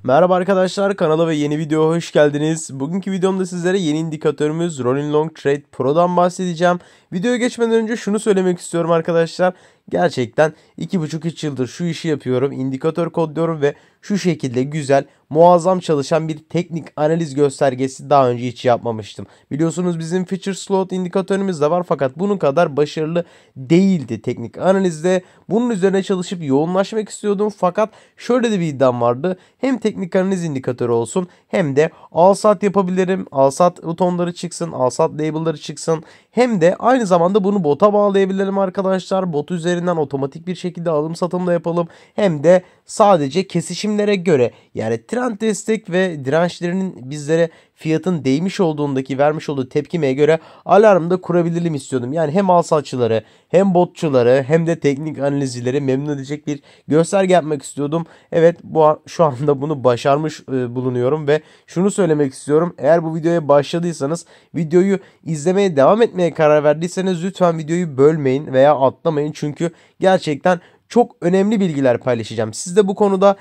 Merhaba arkadaşlar, kanala ve yeni videoya hoş geldiniz. Bugünkü videomda sizlere yeni indikatörümüz Rolling Long Trade Pro'dan bahsedeceğim. Videoya geçmeden önce şunu söylemek istiyorum arkadaşlar. Gerçekten 2,5-3 yıldır şu işi yapıyorum. İndikatör kodluyorum ve şu şekilde güzel, muazzam çalışan bir teknik analiz göstergesi daha önce hiç yapmamıştım. Biliyorsunuz bizim Future Slot indikatörümüz de var fakat bunun kadar başarılı değildi teknik analizde. Bunun üzerine çalışıp yoğunlaşmak istiyordum fakat şöyle de bir iddiam vardı. Hem teknik analiz indikatörü olsun hem de al-sat yapabilirim. Al-sat butonları çıksın, al-sat label'ları çıksın. Hem de aynı zamanda bunu bota bağlayabilirim arkadaşlar. Bot üzerinden otomatik bir şekilde alım satım da yapalım. Hem de sadece kesişimlere göre, yani trend destek ve dirençlerinin bizlere fiyatın değmiş olduğundaki vermiş olduğu tepkimeye göre alarm da kurabilelim istiyordum. Yani hem alsatçıları hem botçuları hem de teknik analizcileri memnun edecek bir gösterge yapmak istiyordum. Evet, şu anda bunu başarmış bulunuyorum ve şunu söylemek istiyorum. Eğer bu videoya başladıysanız, videoyu izlemeye devam etmeye karar verdiyseniz lütfen videoyu bölmeyin veya atlamayın. Çünkü gerçekten çok önemli bilgiler paylaşacağım. Siz de bu konuda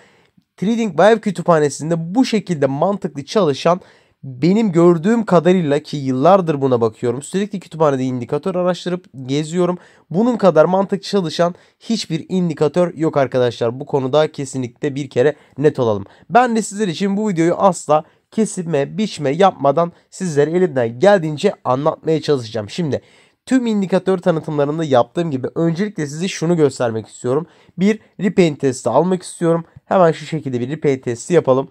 TradingView kütüphanesinde bu şekilde mantıklı çalışan, benim gördüğüm kadarıyla, ki yıllardır buna bakıyorum, sürekli kütüphanede indikatör araştırıp geziyorum, bunun kadar mantıklı çalışan hiçbir indikatör yok arkadaşlar. Bu konuda kesinlikle bir kere net olalım. Ben de sizler için bu videoyu asla kesime biçme yapmadan sizlere elimden geldiğince anlatmaya çalışacağım. Şimdi tüm indikatör tanıtımlarında yaptığım gibi öncelikle size şunu göstermek istiyorum. Bir repaint testi almak istiyorum. Hemen şu şekilde bir repaint testi yapalım.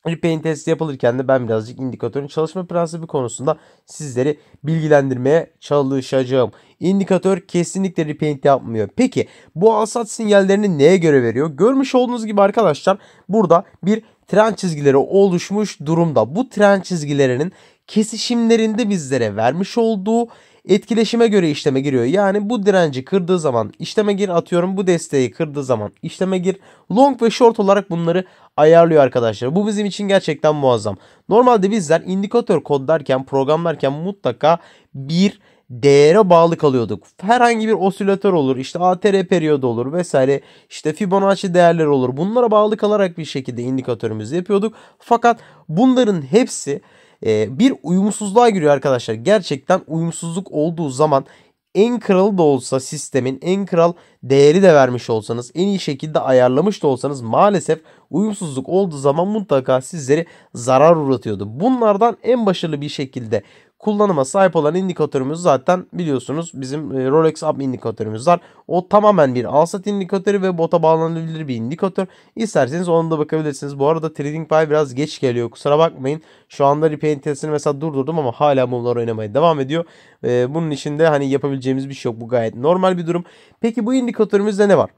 Repaint testi yapılırken de ben birazcık indikatörün çalışma prensibi konusunda sizleri bilgilendirmeye çalışacağım. İndikatör kesinlikle repaint yapmıyor. Peki bu alsat sinyallerini neye göre veriyor? Görmüş olduğunuz gibi arkadaşlar, burada bir trend çizgileri oluşmuş durumda. Bu trend çizgilerinin kesişimlerinde bizlere vermiş olduğu etkileşime göre işleme giriyor. Yani bu direnci kırdığı zaman işleme gir, atıyorum bu desteği kırdığı zaman işleme gir. Long ve short olarak bunları ayarlıyor arkadaşlar. Bu bizim için gerçekten muazzam. Normalde bizler indikatör kodlarken, programlarken mutlaka bir değere bağlı kalıyorduk. Herhangi bir osilatör olur, işte ATR periyodu olur vesaire, işte Fibonacci değerleri olur. Bunlara bağlı kalarak bir şekilde indikatörümüzü yapıyorduk. Fakat bunların hepsi bir uyumsuzluğa giriyor arkadaşlar. Gerçekten uyumsuzluk olduğu zaman, en kralı da olsa sistemin, en kral değeri de vermiş olsanız, en iyi şekilde ayarlamış da olsanız, maalesef uyumsuzluk olduğu zaman mutlaka sizleri zarar uğratıyordu. Bunlardan en başarılı bir şekilde kullanıma sahip olan indikatörümüz zaten biliyorsunuz bizim Rolex Up indikatörümüz var. O tamamen bir al-sat indikatörü ve bota bağlanabilir bir indikatör. İsterseniz ona da bakabilirsiniz. Bu arada TradingView biraz geç geliyor, kusura bakmayın. Şu anda repaint testini mesela durdurdum ama hala mumlar oynamaya devam ediyor. Bunun için de hani yapabileceğimiz bir şey yok. Bu gayet normal bir durum. Peki bu indikatörümüzde ne var?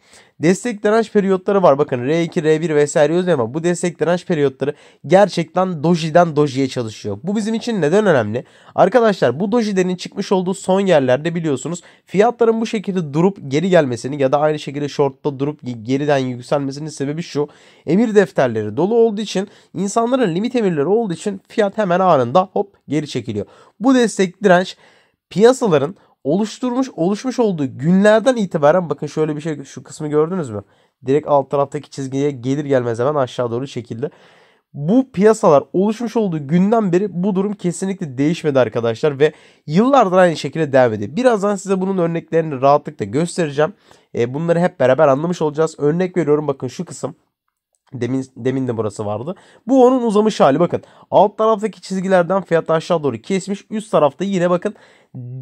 Destek direnç periyotları var. Bakın R2, R1 vesaire yazıyor ama bu destek direnç periyotları gerçekten doji'den doji'ye çalışıyor. Bu bizim için neden önemli? Arkadaşlar bu dojilerin çıkmış olduğu son yerlerde biliyorsunuz fiyatların bu şekilde durup geri gelmesini ya da aynı şekilde shortta durup geriden yükselmesinin sebebi şu: emir defterleri dolu olduğu için, insanların limit emirleri olduğu için fiyat hemen anında hop geri çekiliyor. Bu destek direnç piyasaların oluşmuş olduğu günlerden itibaren, bakın şöyle bir şey, şu kısmı gördünüz mü? Direkt alt taraftaki çizgiye gelir gelmez hemen aşağı doğru çekildi. Bu piyasalar oluşmuş olduğu günden beri bu durum kesinlikle değişmedi arkadaşlar ve yıllardır aynı şekilde devam ediyor. Birazdan size bunun örneklerini rahatlıkla göstereceğim. Bunları hep beraber anlamış olacağız. Örnek veriyorum, bakın şu kısım. Demin de burası vardı. Bu onun uzamış hali, bakın. Alt taraftaki çizgilerden fiyat aşağı doğru kesmiş. Üst tarafta yine bakın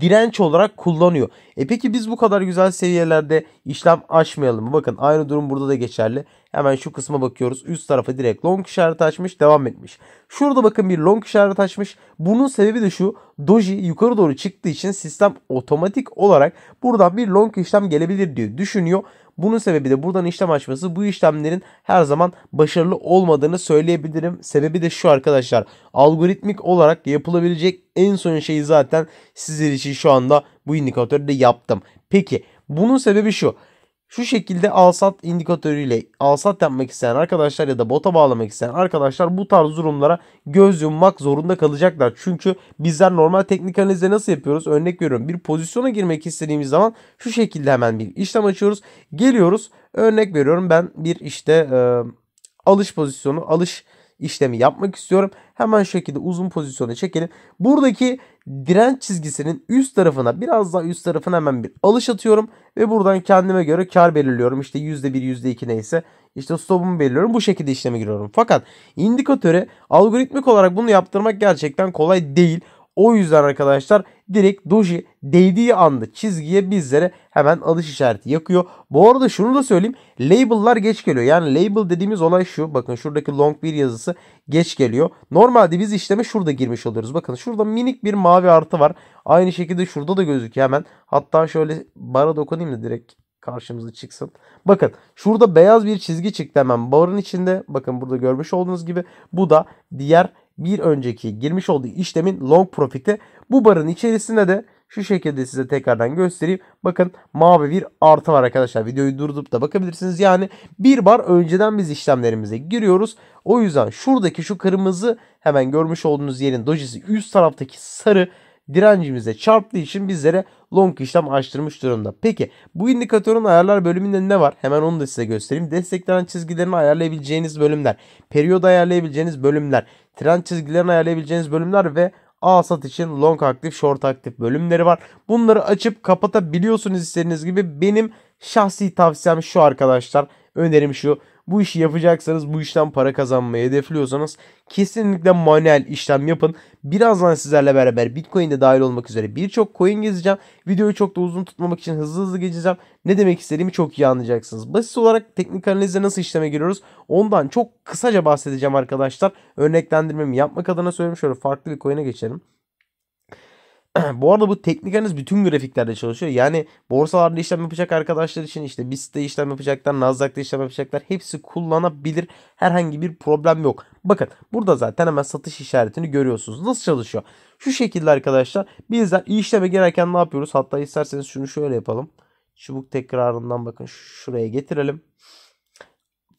direnç olarak kullanıyor. Peki biz bu kadar güzel seviyelerde işlem açmayalım mı? Bakın aynı durum burada da geçerli. Hemen şu kısma bakıyoruz. Üst tarafa direkt long işareti açmış, devam etmiş. Şurada bakın bir long işareti açmış. Bunun sebebi de şu: doji yukarı doğru çıktığı için sistem otomatik olarak buradan bir long işlem gelebilir diye düşünüyor. Bunun sebebi de buradan işlem açması. Bu işlemlerin her zaman başarılı olmadığını söyleyebilirim. Sebebi de şu arkadaşlar: algoritmik olarak yapılabilecek en son şeyi zaten sizler için şu anda bu indikatörde yaptım. Peki bunun sebebi şu: şu şekilde al-sat indikatörüyle al-sat yapmak isteyen arkadaşlar ya da bota bağlamak isteyen arkadaşlar bu tarz durumlara göz yummak zorunda kalacaklar. Çünkü bizler normal teknik analizde nasıl yapıyoruz? Örnek veriyorum, bir pozisyona girmek istediğimiz zaman şu şekilde hemen bir işlem açıyoruz. Geliyoruz, örnek veriyorum, ben bir işte alış pozisyonu, alış işlemi yapmak istiyorum. Hemen şu şekilde uzun pozisyona çekelim. Buradaki direnç çizgisinin üst tarafına, biraz daha üst tarafına hemen bir alış atıyorum. Ve buradan kendime göre kar belirliyorum. İşte %1, %2 neyse. İşte stopumu belirliyorum. Bu şekilde işleme giriyorum. Fakat indikatöre algoritmik olarak bunu yaptırmak gerçekten kolay değil. O yüzden arkadaşlar direkt doji değdiği anda çizgiye bizlere hemen alış işareti yakıyor. Bu arada şunu da söyleyeyim. Label'lar geç geliyor. Yani label dediğimiz olay şu. Bakın şuradaki long bir yazısı geç geliyor. Normalde biz işleme şurada girmiş oluyoruz. Bakın şurada minik bir mavi artı var. Aynı şekilde şurada da gözüküyor hemen. Hatta şöyle bara dokunayım da direkt karşımıza çıksın. Bakın şurada beyaz bir çizgi çıktı hemen barın içinde. Bakın burada görmüş olduğunuz gibi bu da diğer bir önceki girmiş olduğu işlemin long profit'i. Bu barın içerisinde de şu şekilde size tekrardan göstereyim. Bakın mavi bir artı var arkadaşlar. Videoyu durdurup da bakabilirsiniz. Yani bir bar önceden biz işlemlerimize giriyoruz. O yüzden şuradaki şu kırmızı hemen görmüş olduğunuz yerin dojisi üst taraftaki sarı direncimize çarptığı için bizlere long işlem açtırmış durumda. Peki bu indikatörün ayarlar bölümünde ne var? Hemen onu da size göstereyim. Desteklenen çizgilerini ayarlayabileceğiniz bölümler, periyod ayarlayabileceğiniz bölümler, trend çizgilerini ayarlayabileceğiniz bölümler ve al sat için long aktif, short aktif bölümleri var. Bunları açıp kapatabiliyorsunuz istediğiniz gibi. Benim şahsi tavsiyem şu arkadaşlar. Önerim şu. Bu işi yapacaksanız, bu işten para kazanmayı hedefliyorsanız kesinlikle manuel işlem yapın. Birazdan sizlerle beraber Bitcoin'de dahil olmak üzere birçok coin gezeceğim. Videoyu çok da uzun tutmamak için hızlı hızlı geçeceğim. Ne demek istediğimi çok iyi anlayacaksınız. Basit olarak teknik analizle nasıl işleme giriyoruz? Ondan çok kısaca bahsedeceğim arkadaşlar. Örneklendirmemi yapmak adına söylüyorum. Şöyle farklı bir coin'e geçelim. Bu arada bu teknik analiz bütün grafiklerde çalışıyor. Yani borsalarda işlem yapacak arkadaşlar için işte BIST'te işlem yapacaklar, Nasdaq'ta işlem yapacaklar. Hepsi kullanabilir. Herhangi bir problem yok. Bakın burada zaten hemen satış işaretini görüyorsunuz. Nasıl çalışıyor? Şu şekilde arkadaşlar bizler işleme girerken ne yapıyoruz? Hatta isterseniz şunu şöyle yapalım. Çubuk tekrarından bakın şuraya getirelim.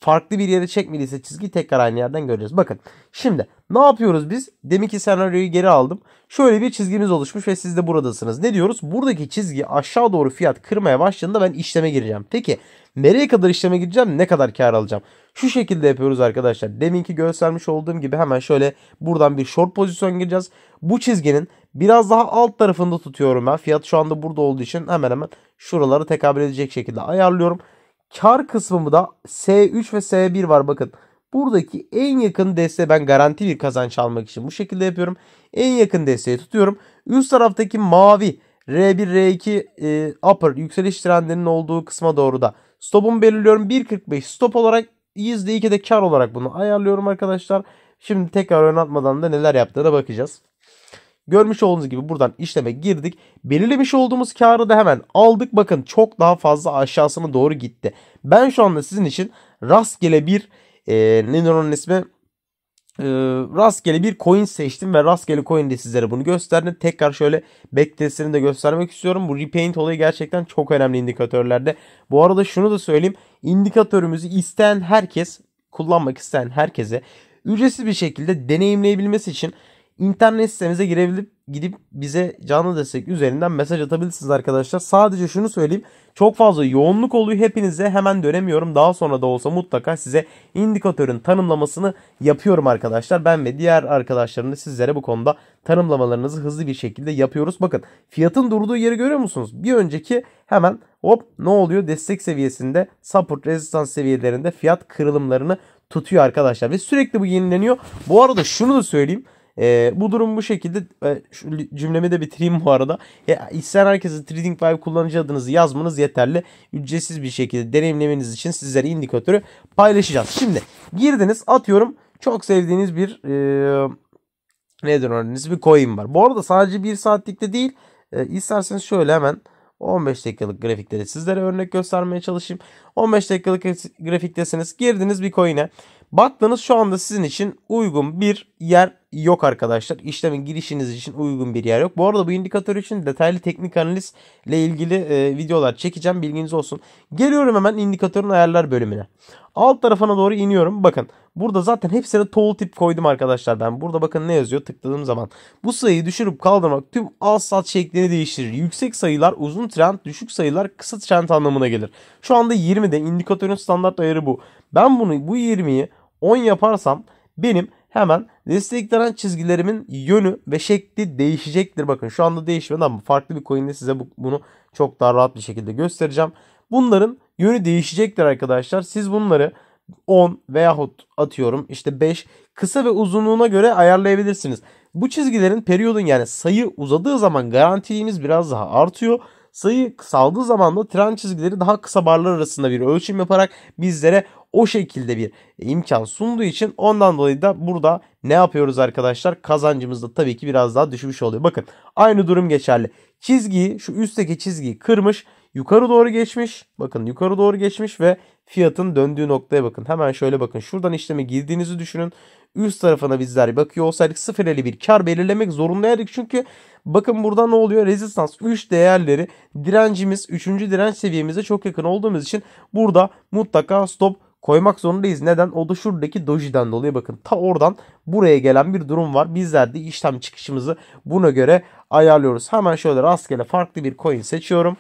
Farklı bir yere çekmediyse çizgi tekrar aynı yerden göreceğiz. Bakın şimdi ne yapıyoruz biz? Deminki senaryoyu geri aldım. Şöyle bir çizgimiz oluşmuş ve siz de buradasınız. Ne diyoruz? Buradaki çizgi aşağı doğru fiyat kırmaya başladığında ben işleme gireceğim. Peki nereye kadar işleme gireceğim? Ne kadar kar alacağım? Şu şekilde yapıyoruz arkadaşlar. Deminki göstermiş olduğum gibi hemen şöyle buradan bir short pozisyon gireceğiz. Bu çizginin biraz daha alt tarafında tutuyorum ben. Fiyat şu anda burada olduğu için hemen hemen şuraları tekabül edecek şekilde ayarlıyorum. Kar kısmımı da S3 ve S1 var bakın. Buradaki en yakın desteği ben garanti bir kazanç almak için bu şekilde yapıyorum. En yakın desteği tutuyorum. Üst taraftaki mavi R1 R2 upper yükseliş trendinin olduğu kısma doğru da stopumu belirliyorum. 1.45 stop olarak %2 de kar olarak bunu ayarlıyorum arkadaşlar. Şimdi tekrar oynatmadan da neler yaptığına bakacağız. Görmüş olduğunuz gibi buradan işleme girdik. Belirlemiş olduğumuz karı da hemen aldık. Bakın çok daha fazla aşağısına doğru gitti. Ben şu anda sizin için rastgele bir nedir onun ismi? Rastgele bir coin seçtim ve rastgele coin de sizlere bunu gösterdim. Tekrar şöyle backtest'ini de göstermek istiyorum. Bu repaint olayı gerçekten çok önemli indikatörlerde. Bu arada şunu da söyleyeyim. İndikatörümüzü isteyen herkes, kullanmak isteyen herkese ücretsiz bir şekilde deneyimleyebilmesi için İnternet sitemize gidip bize canlı destek üzerinden mesaj atabilirsiniz arkadaşlar. Sadece şunu söyleyeyim. Çok fazla yoğunluk oluyor. Hepinize hemen dönemiyorum. Daha sonra da olsa mutlaka size indikatörün tanımlamasını yapıyorum arkadaşlar. Ben ve diğer arkadaşlarım da sizlere bu konuda tanımlamalarınızı hızlı bir şekilde yapıyoruz. Bakın fiyatın durduğu yeri görüyor musunuz? Bir önceki hemen hop ne oluyor? Destek seviyesinde support resistance seviyelerinde fiyat kırılımlarını tutuyor arkadaşlar. Ve sürekli bu yenileniyor. Bu arada şunu da söyleyeyim. Bu durum bu şekilde. Şu cümlemi de bitireyim bu arada. İsteyen herkese TradingView kullanıcı adınızı yazmanız yeterli. Ücretsiz bir şekilde deneyimlemeniz için sizlere indikatörü paylaşacağız. Şimdi girdiniz, atıyorum çok sevdiğiniz bir nedir onun ismi, bir coin var. Bu arada sadece 1 saatlikte değil. İsterseniz şöyle hemen 15 dakikalık grafikleri sizlere örnek göstermeye çalışayım. 15 dakikalık grafiktesiniz. Girdiniz bir coin'e. Baktınız şu anda sizin için uygun bir yer yok arkadaşlar. İşlemin girişiniz için uygun bir yer yok. Bu arada bu indikatör için detaylı teknik analiz ile ilgili videolar çekeceğim. Bilginiz olsun. Geliyorum hemen indikatörün ayarlar bölümüne. Alt tarafına doğru iniyorum. Bakın burada zaten hepsine tooltip koydum arkadaşlar ben. Burada bakın ne yazıyor tıkladığım zaman. Bu sayıyı düşürüp kaldırmak tüm al sat şeklini değiştirir. Yüksek sayılar uzun trend, düşük sayılar kısa trend anlamına gelir. Şu anda 20'de indikatörün standart ayarı bu. Ben bu 20'yi 10 yaparsam benim hemen desteklenen çizgilerimin yönü ve şekli değişecektir. Bakın şu anda değişmedi ama farklı bir coin'de size bunu çok daha rahat bir şekilde göstereceğim. Bunların yönü değişecektir arkadaşlar. Siz bunları 10 veyahut atıyorum işte 5 kısa ve uzunluğuna göre ayarlayabilirsiniz. Bu çizgilerin periyodun yani sayı uzadığı zaman garantiliğimiz biraz daha artıyor. Sayı kısaldığı zaman da trend çizgileri daha kısa barlar arasında bir ölçüm yaparak bizlere o şekilde bir imkan sunduğu için ondan dolayı da burada ne yapıyoruz arkadaşlar? Kazancımız da tabii ki biraz daha düşmüş oluyor. Bakın aynı durum geçerli. Çizgiyi şu üstteki çizgiyi kırmış. Yukarı doğru geçmiş. Bakın yukarı doğru geçmiş ve fiyatın döndüğü noktaya bakın. Hemen şöyle bakın. Şuradan işleme girdiğinizi düşünün. Üst tarafına bizler bakıyor olsaydık 0.51 kar belirlemek zorundaydık. Çünkü bakın burada ne oluyor? Rezistans 3 değerleri direncimiz 3. direnç seviyemize çok yakın olduğumuz için burada mutlaka stop koymak zorundayız. Neden? O da şuradaki doji'den dolayı bakın. Ta oradan buraya gelen bir durum var. Bizler de işlem çıkışımızı buna göre ayarlıyoruz. Hemen şöyle rastgele farklı bir coin seçiyorum.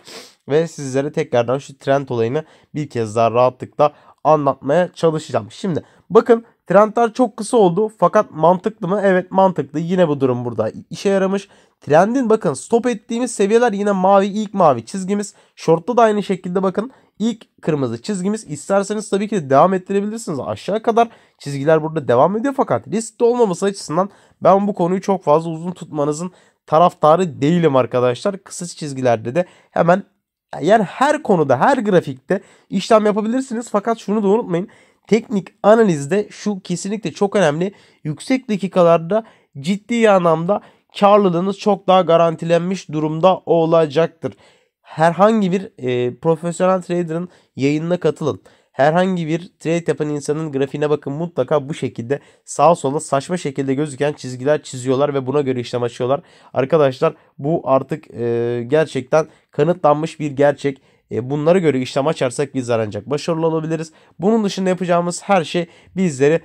Ve sizlere tekrardan şu trend olayını bir kez daha rahatlıkla anlatmaya çalışacağım. Şimdi bakın trendler çok kısa oldu fakat mantıklı mı? Evet mantıklı. Yine bu durum burada işe yaramış. Trendin bakın stop ettiğimiz seviyeler yine mavi, ilk mavi çizgimiz. Short'ta da aynı şekilde bakın ilk kırmızı çizgimiz. İsterseniz tabii ki de devam ettirebilirsiniz. Aşağı kadar çizgiler burada devam ediyor fakat riskli olmaması açısından ben bu konuyu çok fazla uzun tutmanızın taraftarı değilim arkadaşlar. Kısa çizgilerde de hemen yani her konuda, her grafikte işlem yapabilirsiniz. Fakat şunu da unutmayın. Teknik analizde şu kesinlikle çok önemli. Yüksek dakikalarda ciddi anlamda karlılığınız çok daha garantilenmiş durumda olacaktır. Herhangi bir profesyonel trader'ın yayınına katılın. Herhangi bir trade yapan insanın grafiğine bakın, mutlaka bu şekilde sağa sola saçma şekilde gözüken çizgiler çiziyorlar ve buna göre işlem açıyorlar. Arkadaşlar bu artık gerçekten kanıtlanmış bir gerçek. Bunlara göre işlem açarsak bizler ancak başarılı olabiliriz. Bunun dışında yapacağımız her şey bizleri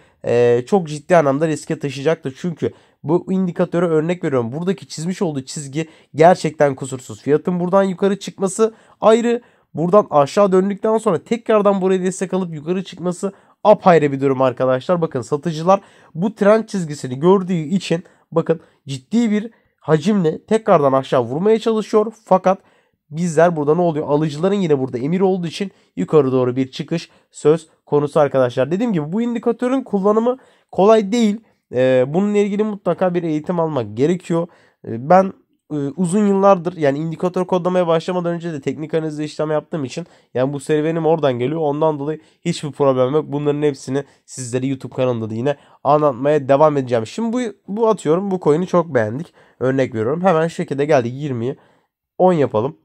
çok ciddi anlamda riske taşıyacaktır. Çünkü bu indikatöre örnek veriyorum. Buradaki çizmiş olduğu çizgi gerçekten kusursuz. Fiyatın buradan yukarı çıkması ayrı. Buradan aşağı döndükten sonra tekrardan buraya destek alıp yukarı çıkması apayrı bir durum arkadaşlar. Bakın satıcılar bu trend çizgisini gördüğü için bakın ciddi bir hacimle tekrardan aşağı vurmaya çalışıyor. Fakat bizler burada ne oluyor? Alıcıların yine burada emir olduğu için yukarı doğru bir çıkış söz konusu arkadaşlar. Dediğim gibi bu indikatörün kullanımı kolay değil. Bununla ilgili mutlaka bir eğitim almak gerekiyor. Ben uzun yıllardır yani indikatör kodlamaya başlamadan önce de teknik analizde işlem yaptığım için yani bu serüvenim oradan geliyor. Ondan dolayı hiçbir problem yok. Bunların hepsini sizlere YouTube kanalında da yine anlatmaya devam edeceğim. Şimdi bu atıyorum bu coin'i çok beğendik. Örnek veriyorum. Hemen şu şekilde geldik 20'yi 10 yapalım.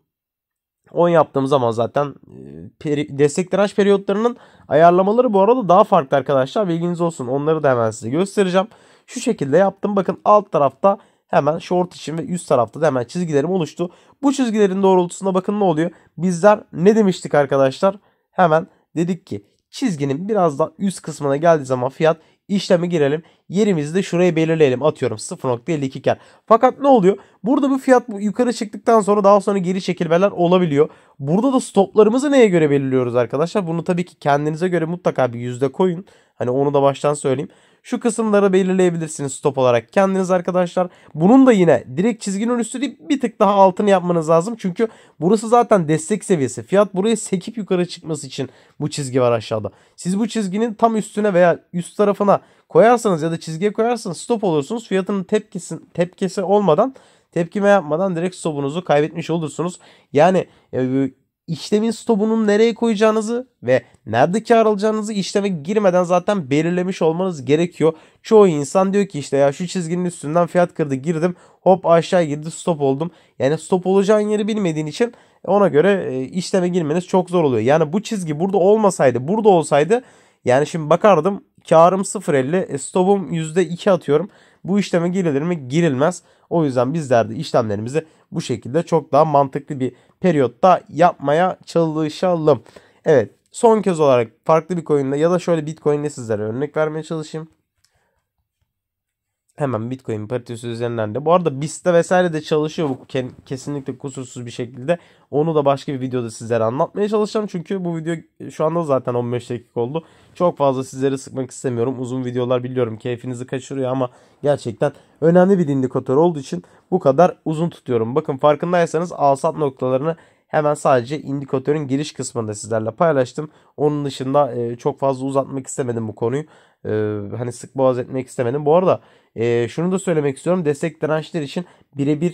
10 yaptığım zaman zaten destek direnç periyotlarının ayarlamaları bu arada daha farklı arkadaşlar. Bilginiz olsun. Onları da hemen size göstereceğim. Şu şekilde yaptım. Bakın alt tarafta hemen short için ve üst tarafta da hemen çizgilerim oluştu. Bu çizgilerin doğrultusunda bakın ne oluyor? Bizler ne demiştik arkadaşlar? Hemen dedik ki çizginin biraz daha üst kısmına geldiği zaman fiyat işleme girelim. Yerimizi de şuraya belirleyelim. Atıyorum 0.52 kar. Fakat ne oluyor? Burada bu fiyat yukarı çıktıktan sonra daha sonra geri çekilmeler olabiliyor. Burada da stoplarımızı neye göre belirliyoruz arkadaşlar? Bunu tabii ki kendinize göre mutlaka bir yüzde koyun. Hani onu da baştan söyleyeyim. Şu kısımları belirleyebilirsiniz stop olarak kendiniz arkadaşlar. Bunun da yine direkt çizginin üstü değil bir tık daha altını yapmanız lazım. Çünkü burası zaten destek seviyesi. Fiyat buraya sekip yukarı çıkması için bu çizgi var aşağıda. Siz bu çizginin tam üstüne veya üst tarafına koyarsanız ya da çizgiye koyarsanız stop olursunuz. Fiyatın tepkisi olmadan, tepkime yapmadan direkt stopunuzu kaybetmiş olursunuz. Yani işlemin stopunu nereye koyacağınızı ve nerede kar alacağınızı işleme girmeden zaten belirlemiş olmanız gerekiyor. Çoğu insan diyor ki işte ya şu çizginin üstünden fiyat kırdı girdim hop aşağı girdi stop oldum. Yani stop olacağın yeri bilmediğin için ona göre işleme girmeniz çok zor oluyor. Yani bu çizgi burada olmasaydı burada olsaydı yani şimdi bakardım karım 0.50 stopum %2 atıyorum. Bu işleme girilir mi? Girilmez. O yüzden bizler de işlemlerimizi bu şekilde çok daha mantıklı bir periyotta yapmaya çalışalım. Evet. Son kez olarak farklı bir coin'le ya da şöyle Bitcoin'le sizlere örnek vermeye çalışayım. Hemen Bitcoin paritesi üzerinden de. Bu arada BIST'te vesaire de çalışıyor bu kesinlikle kusursuz bir şekilde. Onu da başka bir videoda sizlere anlatmaya çalışacağım. Çünkü bu video şu anda zaten 15 dakika oldu. Çok fazla sizleri sıkmak istemiyorum. Uzun videolar biliyorum keyfinizi kaçırıyor ama gerçekten önemli bir indikatör olduğu için bu kadar uzun tutuyorum. Bakın farkındaysanız al-sat noktalarını hemen sadece indikatörün giriş kısmında sizlerle paylaştım. Onun dışında çok fazla uzatmak istemedim bu konuyu. Hani sık boğaz etmek istemedim. Bu arada şunu da söylemek istiyorum. Destek dirençler için birebir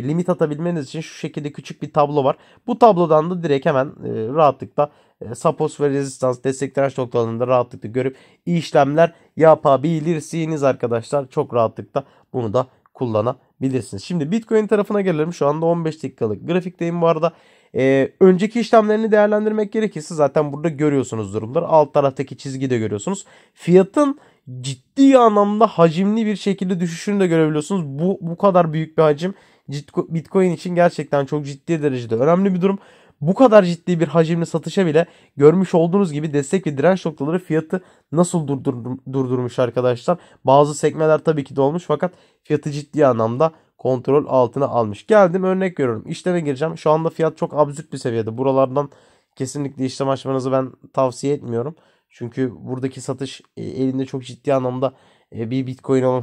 limit atabilmeniz için şu şekilde küçük bir tablo var. Bu tablodan da direkt hemen rahatlıkla support ve resistance destek direnç noktalarında rahatlıkla görüp işlemler yapabilirsiniz arkadaşlar. Çok rahatlıkla bunu da kullanabilirsiniz. Şimdi Bitcoin tarafına gelelim. Şu anda 15 dakikalık grafikteyim bu arada. Önceki işlemlerini değerlendirmek gerekirse zaten burada görüyorsunuz durumları. Alt taraftaki çizgiyi de görüyorsunuz. Fiyatın ciddi anlamda hacimli bir şekilde düşüşünü de görebiliyorsunuz. Bu kadar büyük bir hacim Bitcoin için gerçekten çok ciddi derecede önemli bir durum. Bu kadar ciddi bir hacimli satışa bile görmüş olduğunuz gibi destek ve direnç noktaları fiyatı nasıl durdurmuş arkadaşlar. Bazı sekmeler tabii ki de olmuş fakat fiyatı ciddi anlamda kontrol altına almış. Geldim örnek veriyorum. İşleme gireceğim. Şu anda fiyat çok absürt bir seviyede. Buralardan kesinlikle işlem açmanızı ben tavsiye etmiyorum. Çünkü buradaki satış elinde çok ciddi anlamda bir Bitcoin olan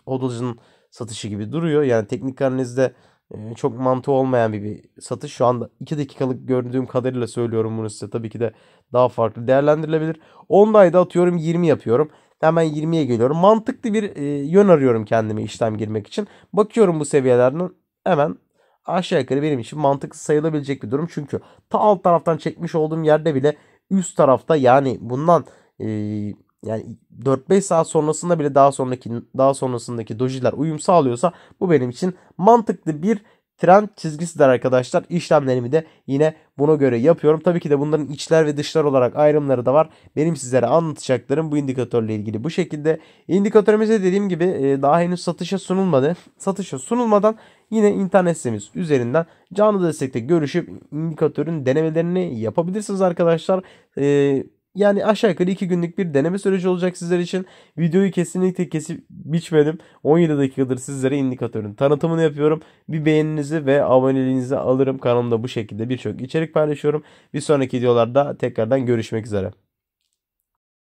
hodl'cının satışı gibi duruyor. Yani teknik analizde çok mantığı olmayan bir satış. Şu anda 2 dakikalık gördüğüm kadarıyla söylüyorum bunu size. Tabii ki de daha farklı değerlendirilebilir. 10 ayda atıyorum 20 yapıyorum. Hemen 20'ye geliyorum. Mantıklı bir yön arıyorum kendime işlem girmek için. Bakıyorum bu seviyelerden hemen aşağı yukarı benim için mantıklı sayılabilecek bir durum. Çünkü ta alt taraftan çekmiş olduğum yerde bile üst tarafta yani bundan yani 4-5 saat sonrasında bile daha sonrasındaki dojiler uyum sağlıyorsa bu benim için mantıklı bir trend çizgisidir arkadaşlar. İşlemlerimi de yine buna göre yapıyorum. Tabii ki de bunların içler ve dışlar olarak ayrımları da var. Benim sizlere anlatacaklarım bu indikatörle ilgili bu şekilde. İndikatörümüze dediğim gibi daha henüz satışa sunulmadı. Satışa sunulmadan yine internet sitemiz üzerinden canlı destekte görüşüp indikatörün denemelerini yapabilirsiniz arkadaşlar. Yani aşağı yukarı 2 günlük bir deneme süreci olacak sizler için. Videoyu kesinlikle kesip biçmedim. 17 dakikadır sizlere indikatörün tanıtımını yapıyorum. Bir beğeninizi ve aboneliğinizi alırım. Kanalımda bu şekilde birçok içerik paylaşıyorum. Bir sonraki videolarda tekrardan görüşmek üzere.